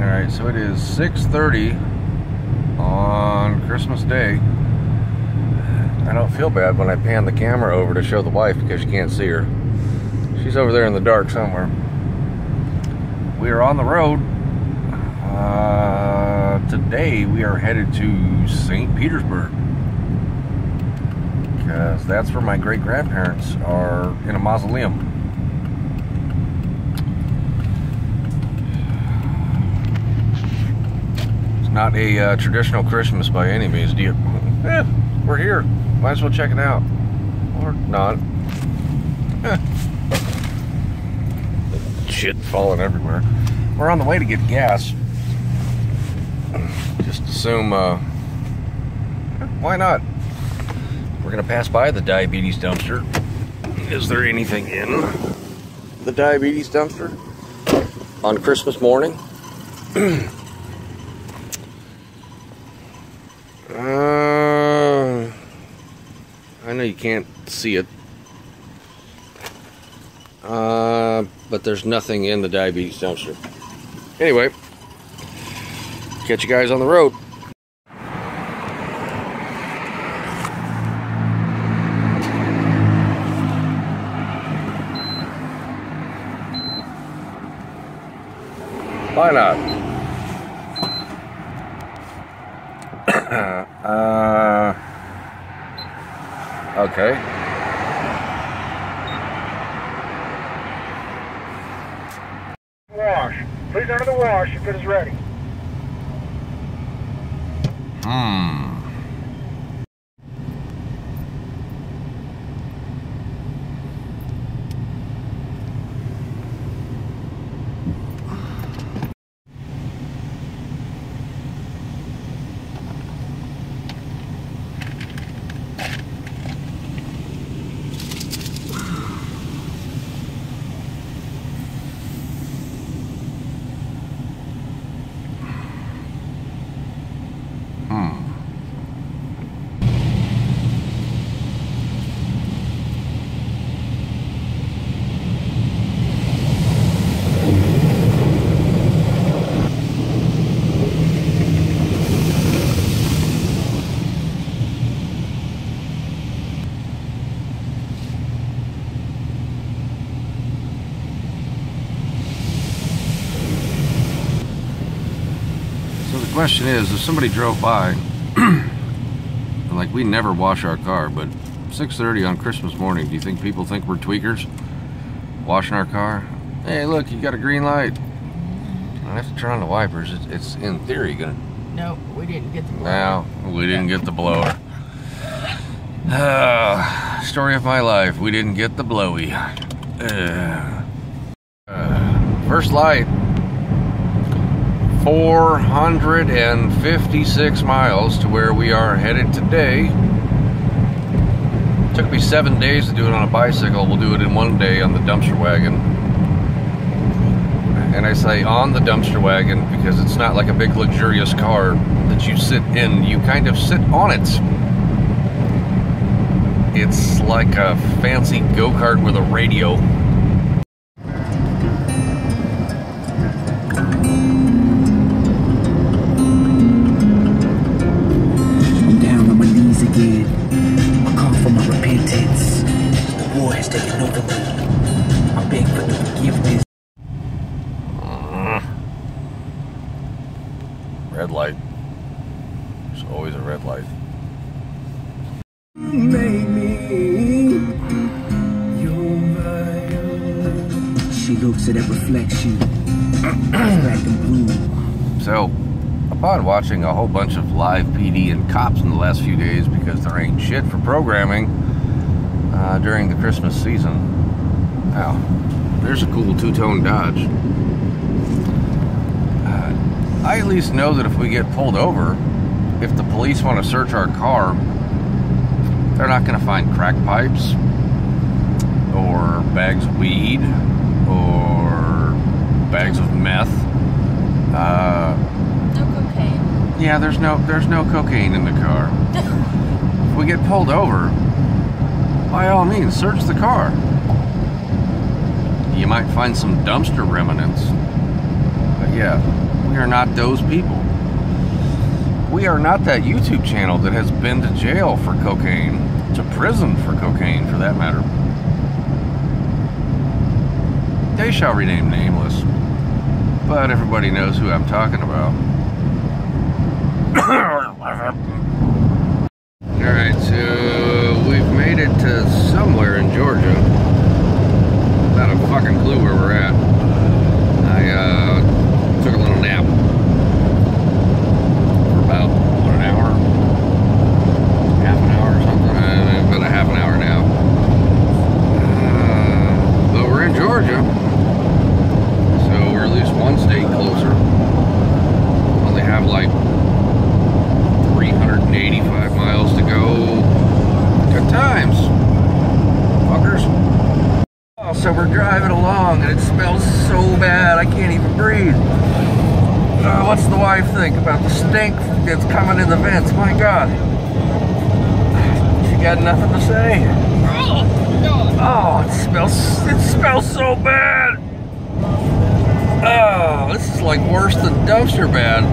Alright, so it is 6:30 on Christmas Day. I don't feel bad when I pan the camera over to show the wife because you can't see her. She's over there in the dark somewhere. We are on the road. Today we are headed to St. Petersburg because that's where my great-grandparents are in a mausoleum. It's not a traditional Christmas by any means. We're here. Might as well check it out. Or not. Shit falling everywhere. We're on the way to get gas. Just assume, why not? We're gonna pass by the diabetes dumpster. Is there anything in the diabetes dumpster on Christmas morning? I know you can't see it, but there's nothing in the diabetes dumpster. Anyway, catch you guys on the road. Why not? Okay. Wash. Please enter the wash if it is ready. The question is, if somebody drove by, like, we never wash our car, but 6:30 on Christmas morning, do you think people think we're tweakers washing our car? Hey, look, you got a green light. I have to turn on the wipers. It's in theory gonna... No, we didn't get the blower. No, we didn't get the blower. Story of my life. We didn't get the blowy. First light. 456 miles to where we are headed today. It took me 7 days to do it on a bicycle. We'll do it in 1 day on the dumpster wagon. And I say on the dumpster wagon because it's not like a big luxurious car that you sit in. You kind of sit on it. It's like a fancy go-kart with a radio. Red light. There's always a red light. She looks at that reflection. Black and blue. So, upon watching a whole bunch of live PD and cops in the last few days because there ain't shit for programming during the Christmas season. Wow, there's a cool two-tone Dodge. I at least know that if we get pulled over, if the police want to search our car, they're not going to find crack pipes or bags of weed or bags of meth. No cocaine. Yeah, there's no cocaine in the car. If we get pulled over, by all means, search the car. You might find some dumpster remnants. But yeah, We are not those people. We are not that YouTube channel that has been to jail for cocaine, to prison for cocaine for that matter. They shall remain nameless, but everybody knows who I'm talking about. Alright, so we've made it to somewhere in Georgia. Not a fucking clue where we're at. I took a little nap for about, what, an hour? Half an hour or something? About a half an hour now. But we're in Georgia, so we're at least one state closer. Only have like 385 miles to go. Good times, fuckers. Oh, so we're driving along and it smells so bad I can't even breathe. What's the wife think about the stink that's coming in the vents? My God. She got nothing to say. Oh, it smells so bad. Oh, this is like worse than dumpster bad.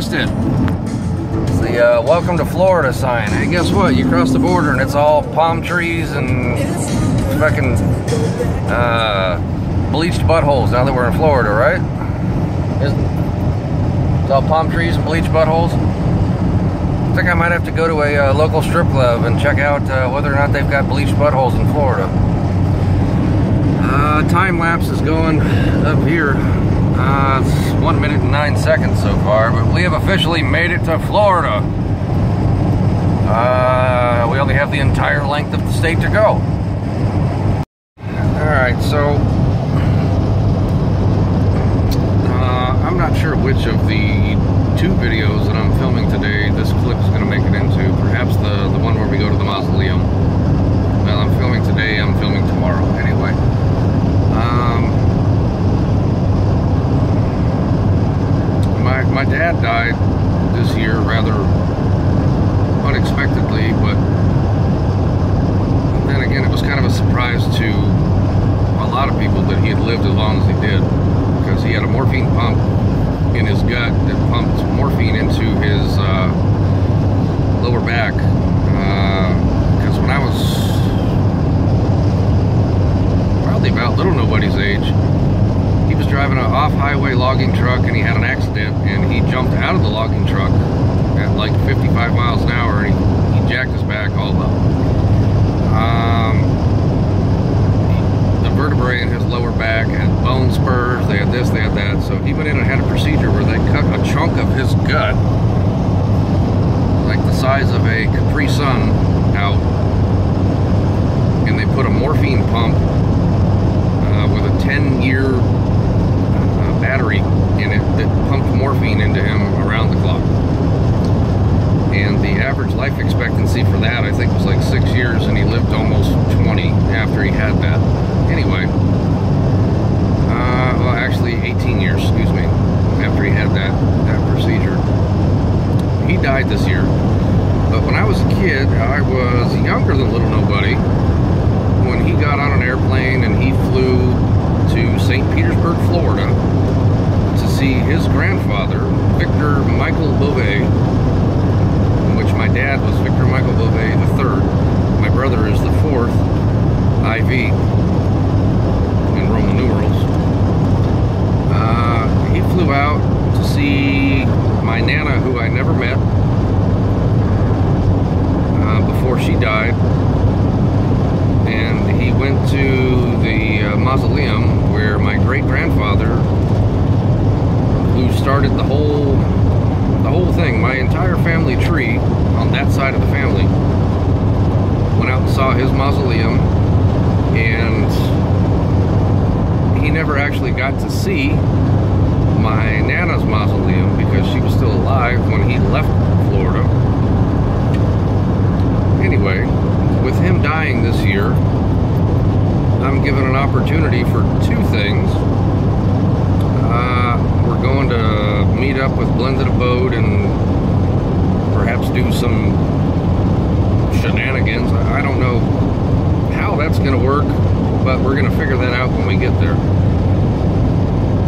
It's the welcome to Florida sign. And guess what? You cross the border and it's all palm trees and fucking bleached buttholes now that we're in Florida, right? It's all palm trees and bleached buttholes. I think I might have to go to a local strip club and check out whether or not they've got bleached buttholes in Florida. Time lapse is going up here. It's 1 minute and 9 seconds so far, but we have officially made it to Florida. We only have the entire length of the state to go. Alright, so I'm not sure which of the two videos that I'm filming today this clip is going to make it into. Perhaps the one where we go to the mausoleum. Well, I'm filming today, I'm filming tomorrow anyway. My dad died this year rather unexpectedly, but then again it was kind of a surprise to a lot of people that he had lived as long as he did, because he had a morphine pump in his gut that pumped morphine into his lower back. Because when I was probably about little nobody's age, he was driving an off-highway logging truck and he had an accident and he jumped out of the logging truck at like 55 miles an hour and he jacked his back all up. The vertebrae in his lower back had bone spurs, they had this, they had that, so he went in and had a procedure where they cut a chunk of his gut, like the size of a Capri Sun, out, and they put a morphine pump with a 10-year battery in it that pumped morphine into him around the clock. And the average life expectancy for that, I think, was like 6 years, and he lived almost 20 after he had that. Anyway, well, actually 18 years, excuse me, after he had that procedure. He died this year. But when I was a kid, I was younger than Little Nobody when he got on an airplane and he flew to St. Petersburg, Florida, to see his grandfather, Victor Michael Beauvais, in which my dad was Victor Michael Beauvais III. My brother is the fourth, IV, in Roman numerals. He flew out to see my Nana, who I never met before she died. And he went to the mausoleum where my great-grandfather, who started the whole thing, my entire family tree on that side of the family, went out and saw his mausoleum, and he never actually got to see my Nana's mausoleum because she was still alive when he left Florida. opportunity for two things. We're going to meet up with Blended Abode and perhaps do some shenanigans. I don't know how that's going to work, but we're going to figure that out when we get there.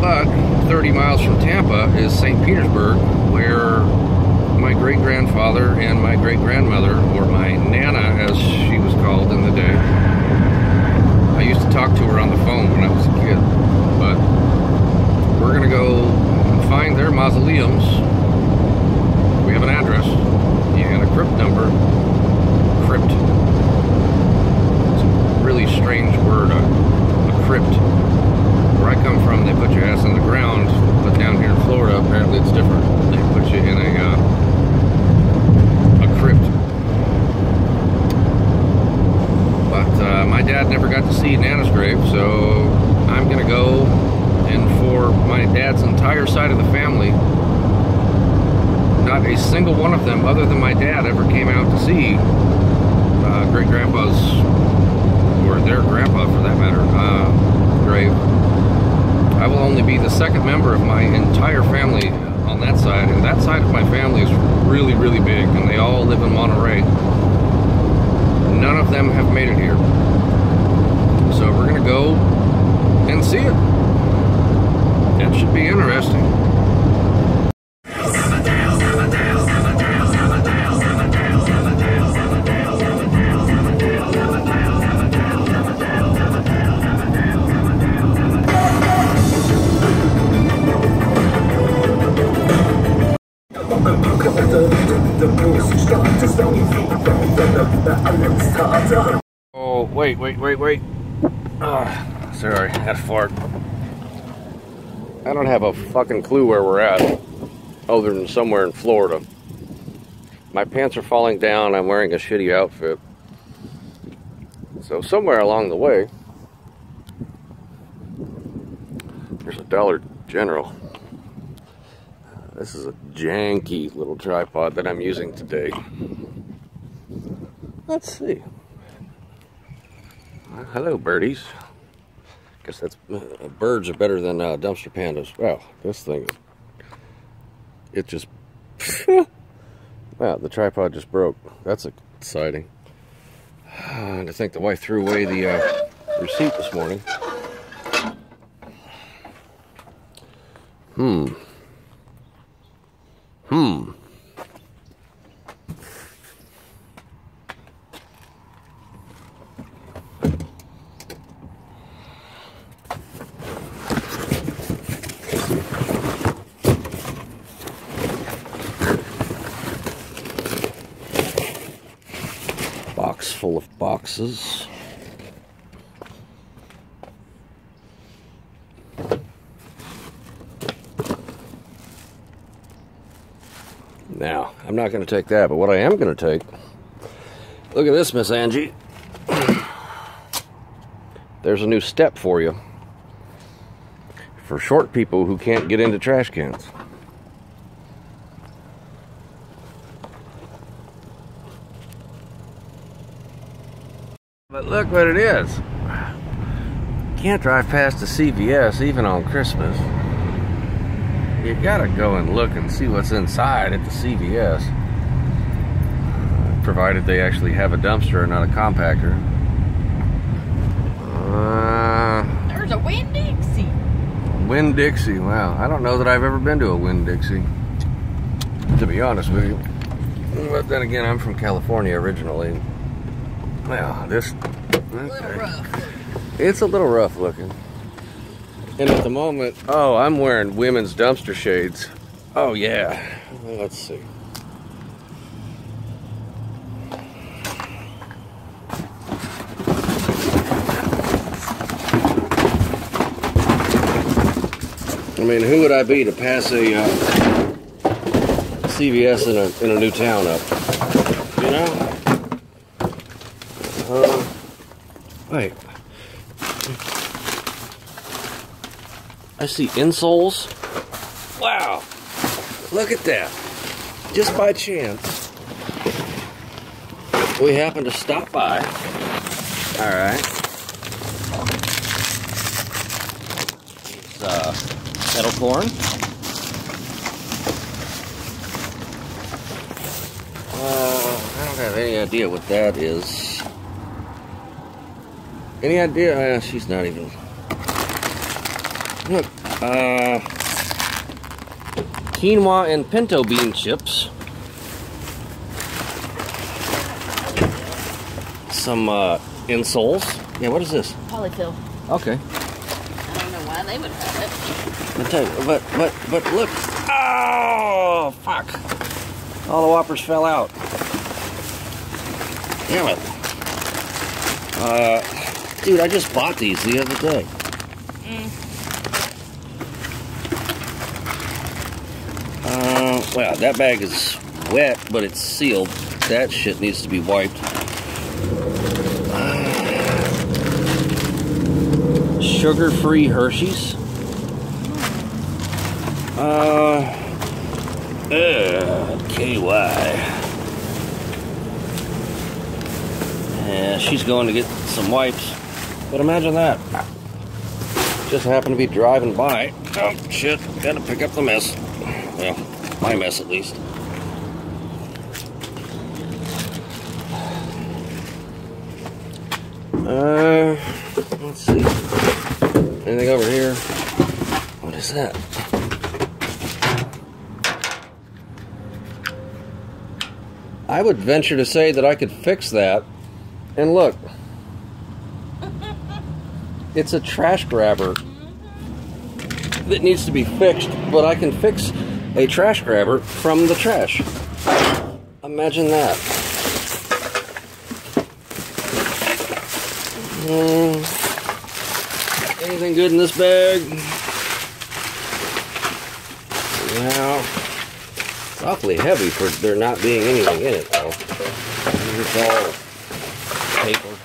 But 30 miles from Tampa is St. Petersburg, where my great-grandfather and my great-grandmother, or my Nana as she was called in the day, I used to talk to her on the phone when I was a kid, but we're going to go find their mausoleums. We have an address and a crypt number. Crypt. It's a really strange word, a crypt. Where I come from, they put your ass in the ground, but down here in Florida, apparently it's different. They put you in a crypt. But my dad never got to see Nana's grave, so I'm going to go, and for my dad's entire side of the family, not a single one of them, other than my dad, ever came out to see great-grandpa's, or their grandpa for that matter, grave. I will only be the second member of my entire family on that side, and that side of my family is really, really big, and they all live in Monterey. None of them have made it here. So we're going to go and see it. That should be interesting. Oh, wait. Sorry, I had a fart. I don't have a fucking clue where we're at, other than somewhere in Florida. My pants are falling down, I'm wearing a shitty outfit. So somewhere along the way, there's a Dollar General. This is a janky little tripod that I'm using today. Let's see. Hello, birdies. Guess that's birds are better than dumpster pandas. Wow, this thing, it just wow, the tripod just broke. That's exciting. And I think the wife threw away the receipt this morning. Box full of boxes. Now, I'm not going to take that, but what I am going to take, look at this, Miss Angie. There's a new step for you. For short people who can't get into trash cans. But look what it is. Can't drive past the CVS even on Christmas. You gotta go and look and see what's inside at the CVS. Provided they actually have a dumpster and not a compactor. There's a Winn-Dixie. Winn-Dixie, wow. I don't know that I've ever been to a Winn-Dixie, to be honest with you. But then again, I'm from California originally. Well, this... Little rough. It's a little rough looking. And at the moment, oh, I'm wearing women's dumpster shades. Oh, yeah. Let's see. I mean, who would I be to pass a CVS in a new town up? You know? Wait. I see insoles. Wow. Look at that. Just by chance, we happened to stop by. Alright. kettle corn. I don't have any idea what that is. Any idea? She's not even. Look, quinoa and pinto bean chips. Some insoles. Yeah, what is this? Polyfill. Okay. I don't know why they would have it. I'll tell you, but look. Oh, fuck. All the whoppers fell out. Damn it. Dude, I just bought these the other day. Well, that bag is wet, but it's sealed. That shit needs to be wiped. Sugar-free Hershey's. KY. Yeah, she's going to get some wipes. But imagine that. Just happened to be driving by. Oh, shit. Gotta pick up the mess. Well, my mess at least. Let's see. Anything over here? What is that? I would venture to say that I could fix that. And look. It's a trash grabber that needs to be fixed, but I can fix a trash grabber from the trash. Imagine that. Anything good in this bag? Well, it's awfully heavy for there not being anything in it, though. It's all paper.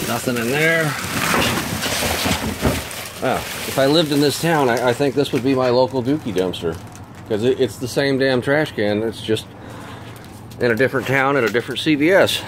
Nothing in there. Well, if I lived in this town, I think this would be my local dookie dumpster. Because it's the same damn trash can. It's just in a different town at a different CVS.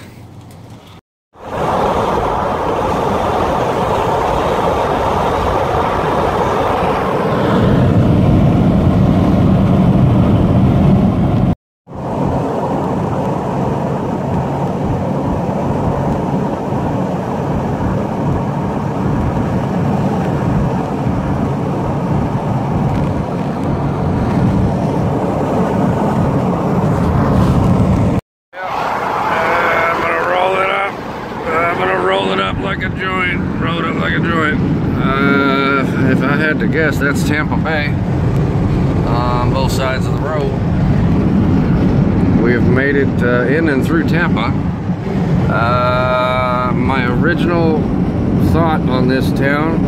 If I had to guess, that's Tampa Bay on both sides of the road. We have made it in and through Tampa. My original thought on this town,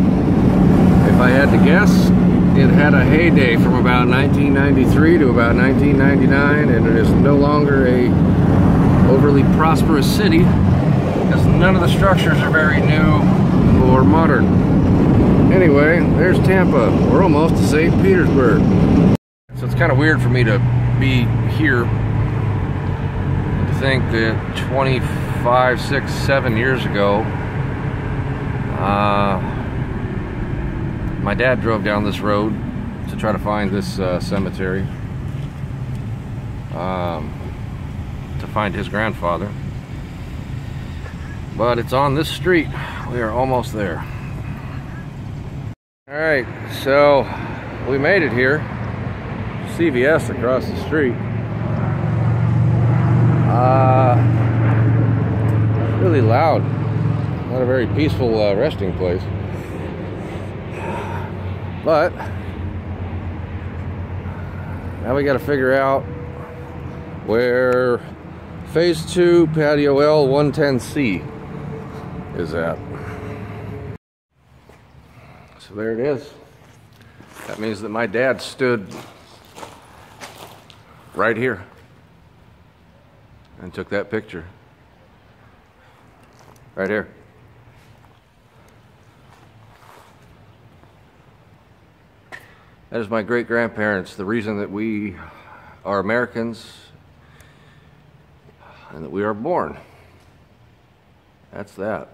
if I had to guess, it had a heyday from about 1993 to about 1999, and it is no longer a overly prosperous city because none of the structures are very new or modern. Anyway, there's Tampa. We're almost to St. Petersburg. So it's kind of weird for me to be here. To think that 25, 6, 7 years ago, my dad drove down this road to try to find this cemetery, to find his grandfather. But it's on this street. We are almost there. Alright, so we made it here. CVS across the street. Really loud. Not a very peaceful resting place. But now we got to figure out where Phase 2 Patio L 110C is at. So there it is. That means that my dad stood right here and took that picture. Right here. That is my great-grandparents, the reason that we are Americans and that we are born. That's that.